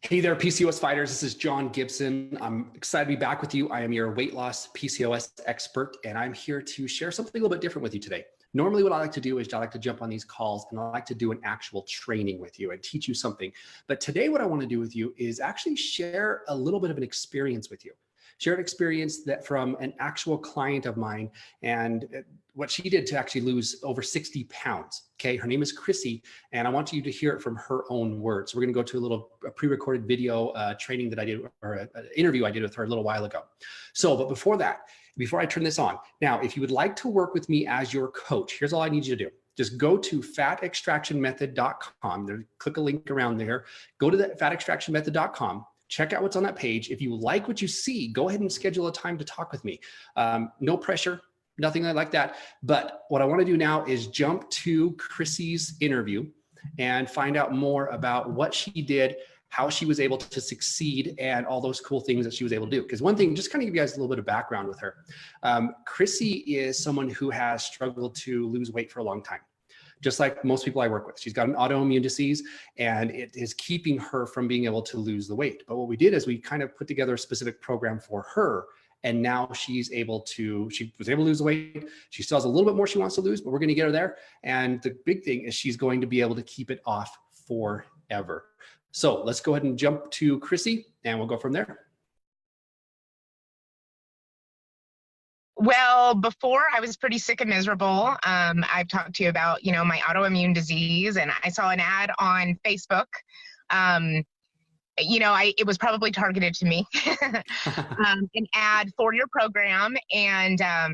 Hey there, PCOS fighters. This is John Gibson. I'm excited to be back with you. I am your weight loss PCOS expert, and I'm here to share something a little bit different with you today. Normally, what I like to do is I like to jump on these calls and I like to do an actual training with you and teach you something. But today, what I want to do with you is actually share a little bit of an experience with you. Share an experience that from an actual client of mine and what she did to actually lose over 60 pounds. Okay, her name is Chrissy, and I want you to hear it from her own words. So we're going to go to a pre-recorded video training that I did, or an interview I did with her a little while ago. So, but before that, before I turn this on, now, if you would like to work with me as your coach, here's all I need you to do. Just go to fatextractionmethod.com. Click a link around there. Go to fatextractionmethod.com. Check out what's on that page. If you like what you see, go ahead and schedule a time to talk with me. No pressure, nothing like that. But what I want to do now is jump to Chrissy's interview and find out more about what she did, how she was able to succeed, and all those cool things that she was able to do. Because one thing, just kind of give you guys a little bit of background with her. Chrissy is someone who has struggled to lose weight for a long time. Just like most people I work with. She's got an autoimmune disease and it is keeping her from being able to lose the weight. But what we did is we kind of put together a specific program for her. And now she was able to lose the weight. She still has a little bit more she wants to lose, but we're going to get her there. And the big thing is she's going to be able to keep it off forever. So let's go ahead and jump to Chrissy and we'll go from there. Well, before I was pretty sick and miserable. I've talked to you about, my autoimmune disease, and I saw an ad on Facebook. It was probably targeted to me, an ad for your program. And, I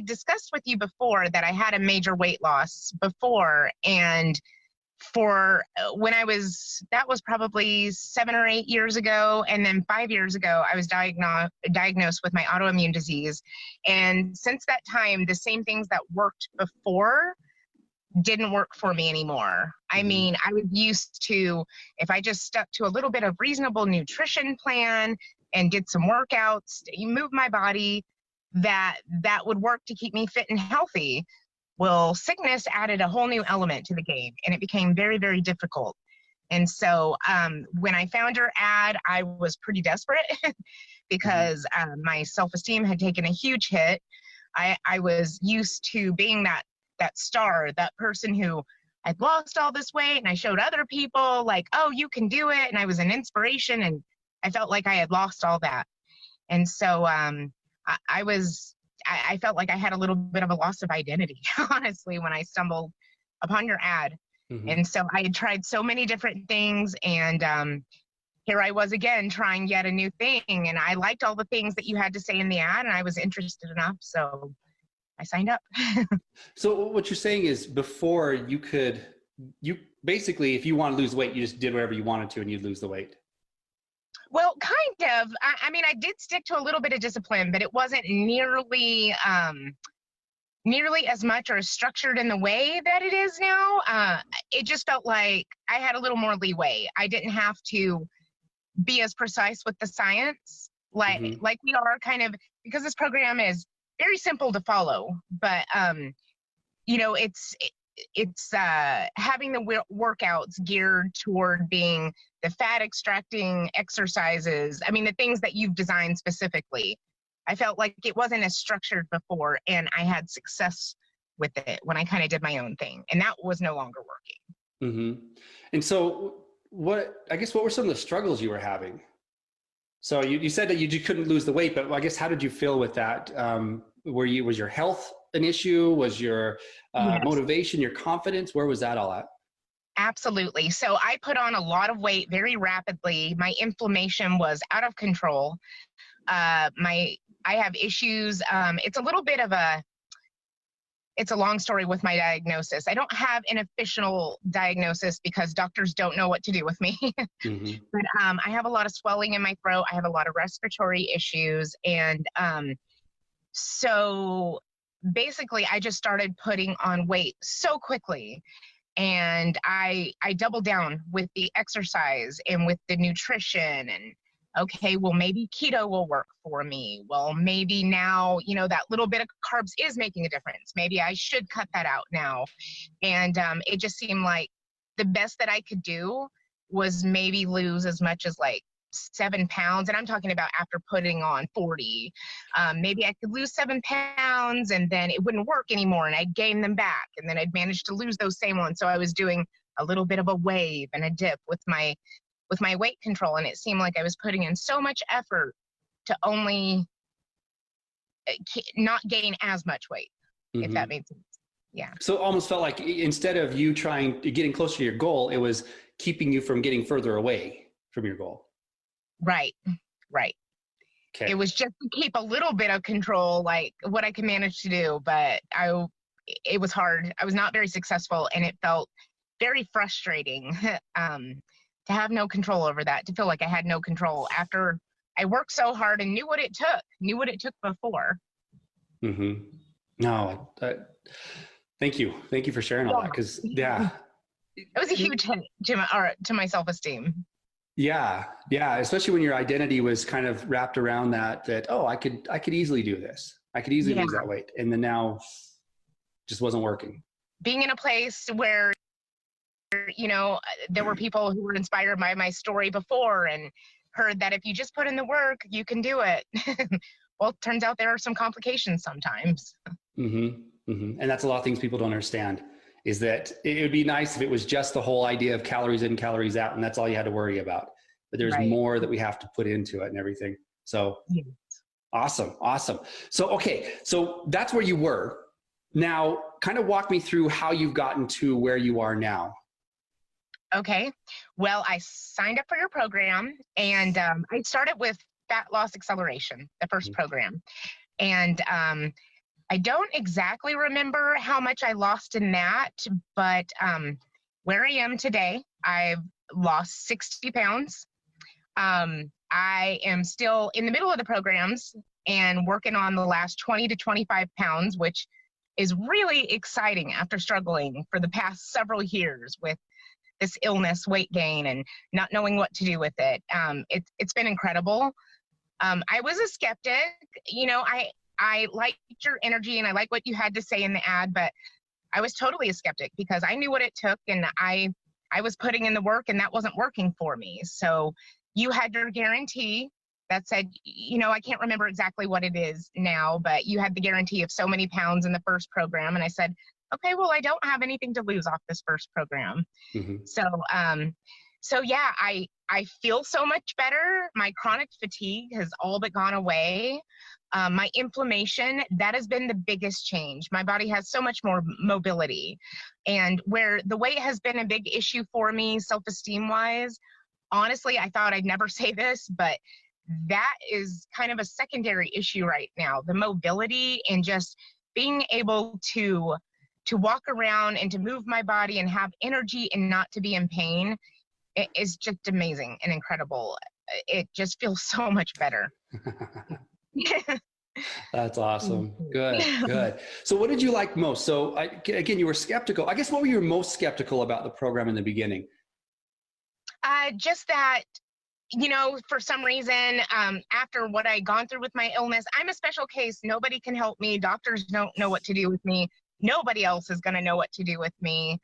discussed with you before that I had a major weight loss before. And that was probably 7 or 8 years ago. And then 5 years ago, I was diagnosed with my autoimmune disease. And since that time, the same things that worked before didn't work for me anymore. I mean, I was used to, if I just stuck to a little bit of reasonable nutrition plan and did some workouts, move my body, that would work to keep me fit and healthy. Well, sickness added a whole new element to the game, and it became very, very difficult. And so when I found your ad, I was pretty desperate because my self-esteem had taken a huge hit. I was used to being that star, that person who I'd lost all this weight, and I showed other people like, oh, you can do it. And I was an inspiration, and I felt like I had lost all that. And so I felt like I had a little bit of a loss of identity, honestly, when I stumbled upon your ad. And so I had tried so many different things, and here I was again trying yet a new thing. And I liked all the things that you had to say in the ad, and I was interested enough, so I signed up. So what you're saying is before you basically, if you want to lose weight, you just did whatever you wanted to and you'd lose the weight. Well, kind of. I mean, I did stick to a little bit of discipline, but it wasn't nearly as much or as structured in the way that it is now. It just felt like I had a little more leeway. I didn't have to be as precise with the science like we are, kind of, because this program is very simple to follow. But it's having the workouts geared toward being the fat extracting exercises. I mean, the things that you've designed specifically. I felt like it wasn't as structured before, and I had success with it when I kind of did my own thing, and that was no longer working. And so what were some of the struggles you were having? So you said that you couldn't lose the weight, but I guess how did you feel with that? Was your health an issue? Was your motivation, your confidence? Where was that all at? Absolutely. So I put on a lot of weight very rapidly. My inflammation was out of control. I have issues. It's a long story with my diagnosis. I don't have an official diagnosis because doctors don't know what to do with me. But I have a lot of swelling in my throat. I have a lot of respiratory issues. And so basically I just started putting on weight so quickly. And I doubled down with the exercise and with the nutrition, and okay, well, maybe keto will work for me. Well, maybe now, that little bit of carbs is making a difference. Maybe I should cut that out now. And it just seemed like the best that I could do was maybe lose as much as like 7 pounds. And I'm talking about after putting on 40. Maybe I could lose 7 pounds and then it wouldn't work anymore and I'd gain them back. And then I'd manage to lose those same ones. So I was doing a little bit of a wave and a dip with my weight control. And it seemed like I was putting in so much effort to only not gain as much weight, if that made sense. Yeah. So it almost felt like instead of you getting closer to your goal, it was keeping you from getting further away from your goal. Right. Okay. It was just to keep a little bit of control, like what I could manage to do, but it was hard. I was not very successful, and it felt very frustrating to have no control over that, to feel like I had no control after I worked so hard and knew what it took before. No, thank you for sharing all that, because it was a huge hit to my self-esteem. Yeah, especially when your identity was kind of wrapped around that I could easily do this. I could easily lose that weight, and then now just wasn't working. Being in a place where, you know, there were people who were inspired by my story before and heard that if you just put in the work, you can do it. Well, it turns out there are some complications sometimes. And that's a lot of things people don't understand, is that it would be nice if it was just the whole idea of calories in, calories out, and that's all you had to worry about. But there's more that we have to put into it and everything. So awesome. So, okay. So that's where you were. Now, kind of walk me through how you've gotten to where you are now. Okay. Well, I signed up for your program, and I started with Fat Loss Acceleration, the first program. And I don't exactly remember how much I lost in that, but where I am today, I've lost 60 pounds. I am still in the middle of the programs and working on the last 20 to 25 pounds, which is really exciting after struggling for the past several years with this illness, weight gain, and not knowing what to do with it. It's been incredible. I was a skeptic. You know, I liked your energy and I like what you had to say in the ad, but I was totally a skeptic because I knew what it took, and I was putting in the work and that wasn't working for me. So you had your guarantee that said, you know, I can't remember exactly what it is now, but you had the guarantee of so many pounds in the first program. And I said, okay, well, I don't have anything to lose off this first program. So yeah, I feel so much better. My chronic fatigue has all but gone away. My inflammation, that has been the biggest change. My body has so much more mobility. And where the weight has been a big issue for me, self-esteem wise, honestly, I thought I'd never say this, but that is kind of a secondary issue right now. The mobility and just being able to walk around and to move my body and have energy and not to be in pain, it is just amazing and incredible. It just feels so much better. That's awesome. Good. So what did you like most? So again, you were skeptical. I guess what were you most skeptical about the program in the beginning? Just that, you know, for some reason, after what I'd gone through with my illness, I'm a special case. Nobody can help me. Doctors don't know what to do with me. Nobody else is going to know what to do with me.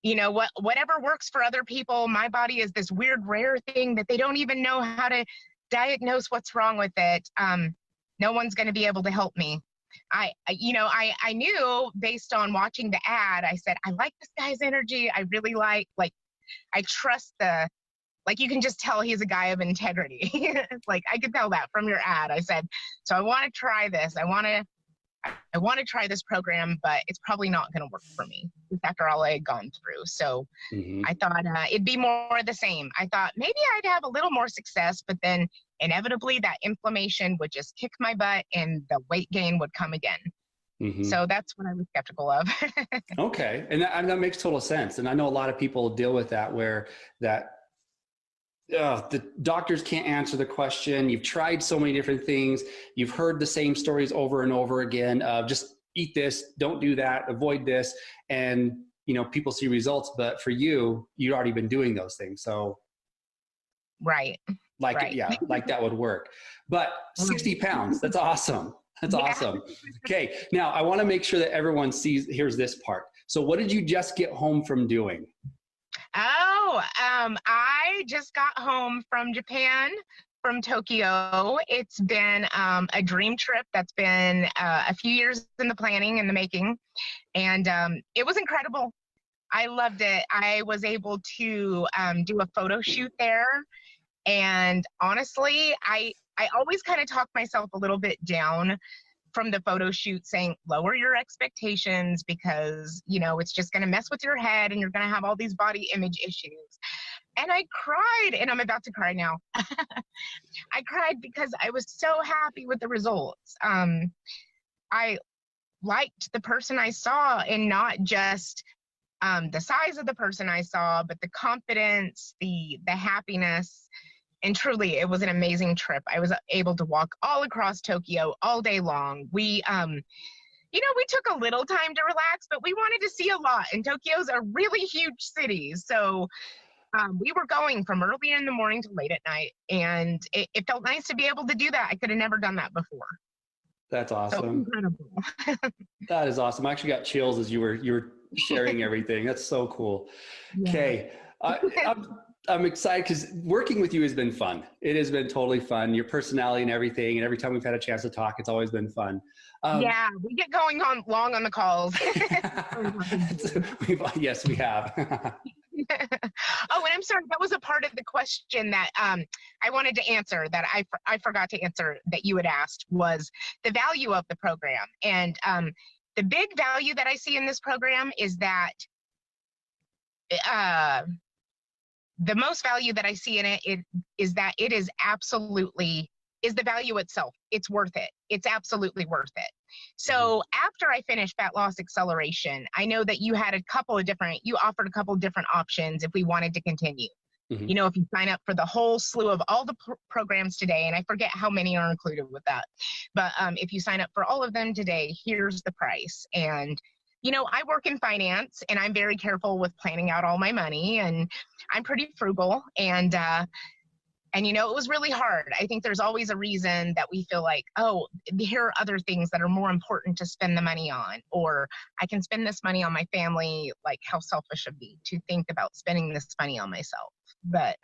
You know, whatever works for other people, my body is this weird, rare thing that they don't even know how to diagnose what's wrong with it. No one's going to be able to help me. I knew based on watching the ad, I said, I like this guy's energy. I really like I trust you can just tell he's a guy of integrity. Like I could tell that from your ad. I said, so I want to try this. I want to try this program, but it's probably not going to work for me after all I had gone through. So I thought it'd be more of the same. I thought maybe I'd have a little more success, but then inevitably that inflammation would just kick my butt and the weight gain would come again. So that's what I was skeptical of. Okay. And that makes total sense. And I know a lot of people deal with that, where the doctors can't answer the question. You've tried so many different things. You've heard the same stories over and over again of just eat this, don't do that, avoid this. And, you know, people see results, but for you, you'd already been doing those things. So right. Like that would work. But 60 pounds, that's awesome. That's awesome. Okay. Now I want to make sure that everyone hears this part. So what did you just get home from doing? I just got home from Japan, from Tokyo. It's been a dream trip that's been a few years in the planning and the making, and it was incredible. I loved it. I was able to do a photo shoot there, and honestly, I always kind of talk myself a little bit down from the photo shoot, saying lower your expectations because it's just going to mess with your head and you're going to have all these body image issues. And I cried, and I'm about to cry now. I cried because I was so happy with the results. I liked the person I saw, and not just the size of the person I saw, but the confidence, the happiness. And truly, it was an amazing trip. I was able to walk all across Tokyo all day long. We took a little time to relax, but we wanted to see a lot. And Tokyo's a really huge city. So we were going from early in the morning to late at night. And it felt nice to be able to do that. I could have never done that before. That's awesome. So incredible. That is awesome. I actually got chills as you were sharing everything. That's so cool. Yeah. Okay. I'm excited because working with you has been fun. It has been totally fun. Your personality and everything. And every time we've had a chance to talk, it's always been fun. Yeah, we get going on long on the calls. Yes, we have. Oh, and I'm sorry, that was a part of the question that I wanted to answer that I forgot to answer that you had asked, was the value of the program. And the big value that I see in this program is that the most value that I see in it is that it is absolutely, is the value itself. It's worth it. It's absolutely worth it. So after I finished Fat Loss Acceleration, I know that you offered a couple of different options if we wanted to continue. Mm-hmm. If you sign up for the whole slew of all the programs today, and I forget how many are included with that, but if you sign up for all of them today, here's the price. And I work in finance, and I'm very careful with planning out all my money, and I'm pretty frugal. And it was really hard. I think there's always a reason that we feel like, oh, here are other things that are more important to spend the money on, or I can spend this money on my family. Like, how selfish of me to think about spending this money on myself. But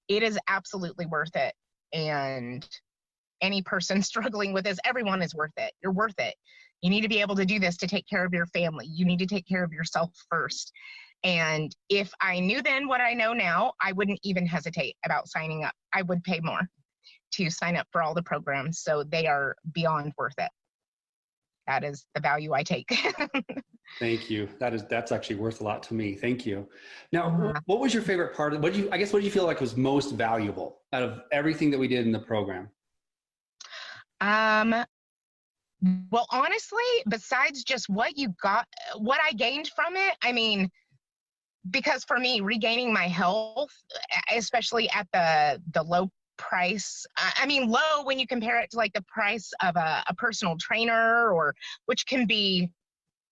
it is absolutely worth it. And any person struggling with this, everyone is worth it. You're worth it. You need to be able to do this to take care of your family. You need to take care of yourself first. And if I knew then what I know now, I wouldn't even hesitate about signing up. I would pay more to sign up for all the programs. So they are beyond worth it. That is the value I take. Thank you. That's actually worth a lot to me. Thank you. Now, what was your favorite part? What do you feel like was most valuable out of everything that we did in the program? Well, honestly, besides just what I gained from it, I mean, because for me, regaining my health, especially at the low price, I mean, low when you compare it to like the price of a personal trainer, or which can be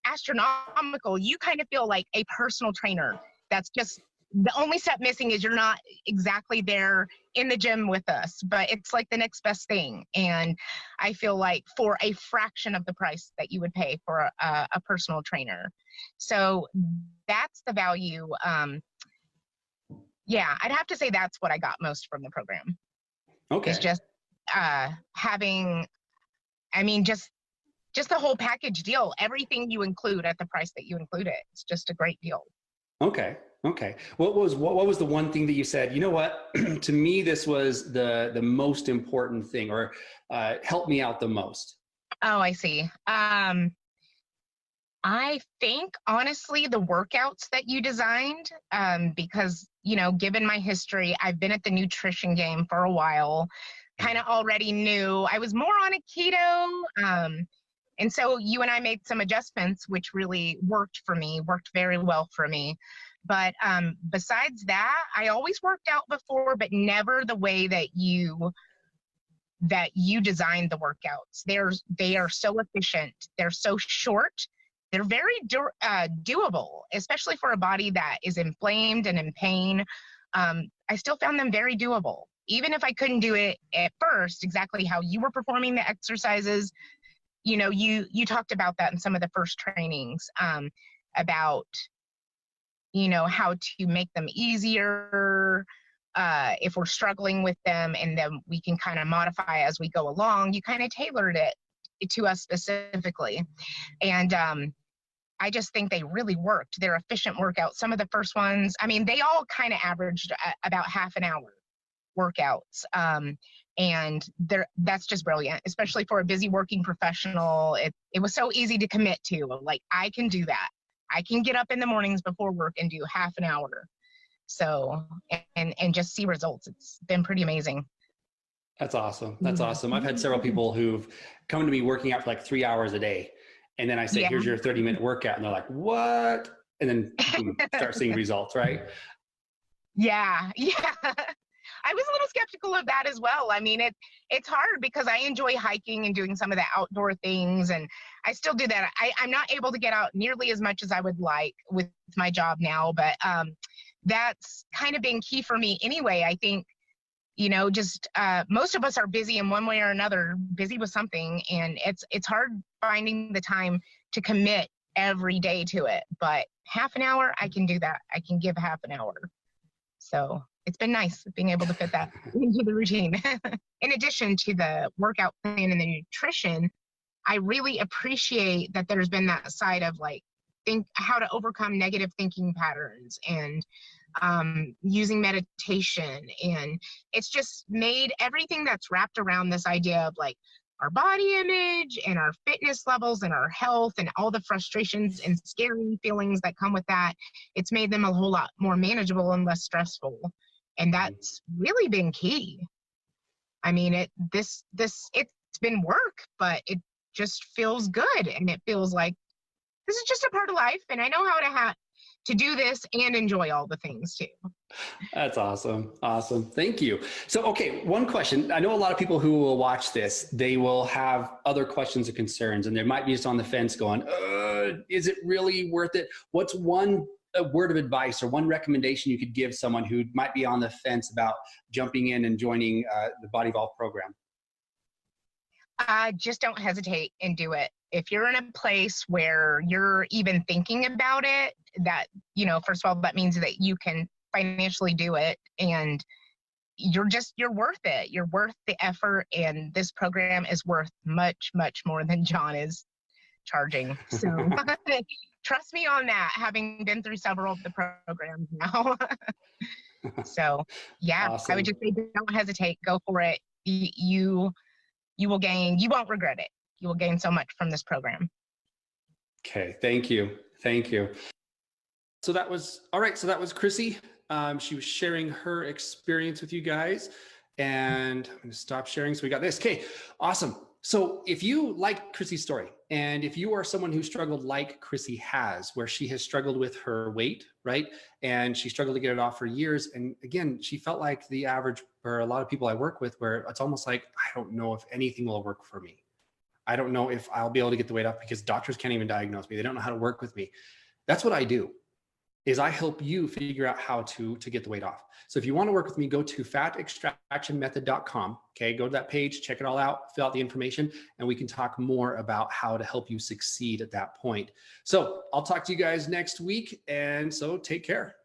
astronomical, you kind of feel like a personal trainer. That's just the only step missing is you're not exactly there in the gym with us, but it's like the next best thing. And I feel like for a fraction of the price that you would pay for a personal trainer. So that's the value. Yeah, I'd have to say that's what I got most from the program. Okay. It's just having, I mean, just the whole package deal, everything you include at the price that you include it. It's just a great deal. Okay. What was the one thing that you said, you know what, to me, this was the most important thing, or helped me out the most? Oh, I see. I think honestly, the workouts that you designed, because, given my history, I've been at the nutrition game for a while, kind of already knew I was more on a keto. And so you and I made some adjustments, which really worked very well for me. But besides that, I always worked out before, but never the way that you designed the workouts. They are so efficient. They're so short. They're very doable, especially for a body that is inflamed and in pain. I still found them very doable. Even if I couldn't do it at first, exactly how you were performing the exercises, you talked about that in some of the first trainings, about how to make them easier. If we're struggling with them, and then we can kind of modify as we go along. You kind of tailored it to us specifically. And I just think they really worked. They're efficient workouts. Some of the first ones, I mean, they all kind of averaged about half an hour workouts. And that's just brilliant, especially for a busy working professional. It was so easy to commit to. Like, I can do that. I can get up in the mornings before work and do half an hour. So, and just see results. It's been pretty amazing. That's awesome. That's awesome. I've had several people who've come to me working out for like 3 hours a day. And then I say, here's your 30-minute workout. And they're like, what? And then boom, start seeing results, right? Yeah. I was a little skeptical of that as well. I mean, it's hard because I enjoy hiking and doing some of the outdoor things, and I still do that. I'm not able to get out nearly as much as I would like with my job now, but that's kind of been key for me anyway. I think, just most of us are busy in one way or another, busy with something, and it's hard finding the time to commit every day to it. But half an hour, I can do that. I can give half an hour. So it's been nice being able to fit that into the routine. In addition to the workout plan and the nutrition, I really appreciate that there's been that side of like how to overcome negative thinking patterns and using meditation. And it's just made everything that's wrapped around this idea of like our body image and our fitness levels and our health and all the frustrations and scary feelings that come with that. It's made them a whole lot more manageable and less stressful. And that's really been key. I mean, it's been work, but it just feels good. And it feels like this is just a part of life. And I know how to do this and enjoy all the things too. That's awesome. Awesome. Thank you. So, okay, one question. I know a lot of people who will watch this, they will have other questions or concerns, and they might be just on the fence going, is it really worth it? What's one word of advice or one recommendation you could give someone who might be on the fence about jumping in and joining the Body Evolve program? Just don't hesitate and do it. If you're in a place where you're even thinking about it, that, first of all, that means that you can financially do it, and you're worth it. You're worth the effort, and this program is worth much, much more than John is charging. So trust me on that, having been through several of the programs now. So yeah, awesome. I would just say don't hesitate, go for it. You will gain, you won't regret it. You will gain so much from this program. Okay. Thank you. Thank you. So that was, all right. So that was Chrissy. She was sharing her experience with you guys, and I'm going to stop sharing. So we got this. Okay. Awesome. So if you like Chrissy's story, and if you are someone who struggled like Chrissy has, where she has struggled with her weight, right? And she struggled to get it off for years. And again, she felt like the average for a lot of people I work with, where it's almost like, I don't know if anything will work for me. I don't know if I'll be able to get the weight off because doctors can't even diagnose me. They don't know how to work with me. That's what I do, is I help you figure out how to get the weight off. So if you want to work with me, go to fatextractionmethod.com. Okay, go to that page, check it all out, fill out the information, and we can talk more about how to help you succeed at that point. So I'll talk to you guys next week, and so take care.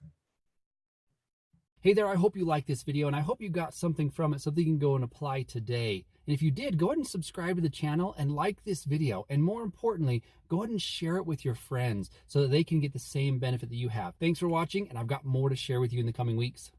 Hey there, I hope you liked this video, and I hope you got something from it, something you can go and apply today. And if you did, go ahead and subscribe to the channel and like this video. And more importantly, go ahead and share it with your friends so that they can get the same benefit that you have. Thanks for watching, and I've got more to share with you in the coming weeks.